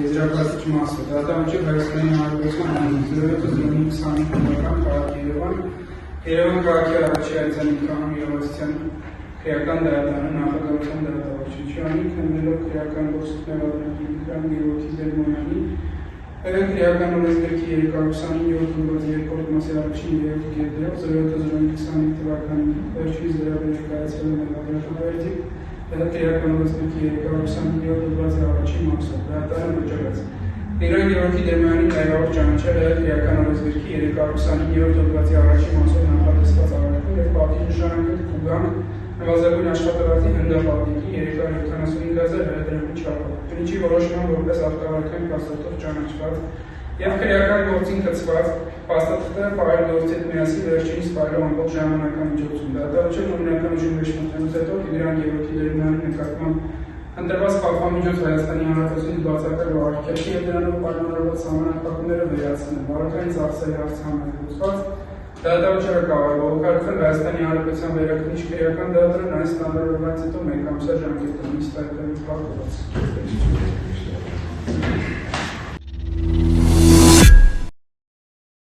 եզրակացիչ մասը, դատավճիռ Հայաստանի Հանրապետության 07-25 թվական քաղաք Երևան, Երևան քաղաքի առաջի արձանի կանոն իրավասության քրեական դատարանը նախագահության դատավարչությանի, քննելով քրեական գործիքներ Ադրբեջան Գևորգի Դերմոնյանի, քրեական օրենսգրքի 329-րդ մասի առաջին եւ գետերով 07-25 թվականի վերջից վերաբերել կայացել մեղադրաշնորհերից քրեական օրենսգրքի 329-րդ մասի առաջին մասով դատարանը վճռեց Տիրոն Գևորգի Դերմոնյանի ներառող ճանաչել է քրեական օրենսգրքի 329-րդ մասի առաջին մասով նախատեսված արարքներ եւ պատիժ նշանակել Կուբան նվազագույն աշխատավարձի հնդապատիկի 375,000 դրամի չափով, քննիչի որոշման որպես արտավարքային փաստաթղթ ճանաչված եւ քրեական գործին կցված փաստաթղթը ֆայլ գործիք միասին վերջինիս ֆայլով ամբողջ ժամանակային միջոցում դատավճիռ նոմինական ուժի մեջ մտնելուց հետո Տիրոն Գևորգի Դերմոնյանի նկատմամբ ընտրված խաղաղամիջոց Հայաստանի Հանրապետությունից բացակայելու արգելքի եւ դրանով պայմանավորված սահմանափակումները վերացնել, վարակային ծախսերի հարցահամարելուց Դատավճիռը կարող է բողոքարկվել Հայաստանի Հանրապետության վերաքննիչ քրեական դատարան այս ստանդարտավորված հետո մեկ ամսյա ժամկետով, իսկ այդտեղից հատված։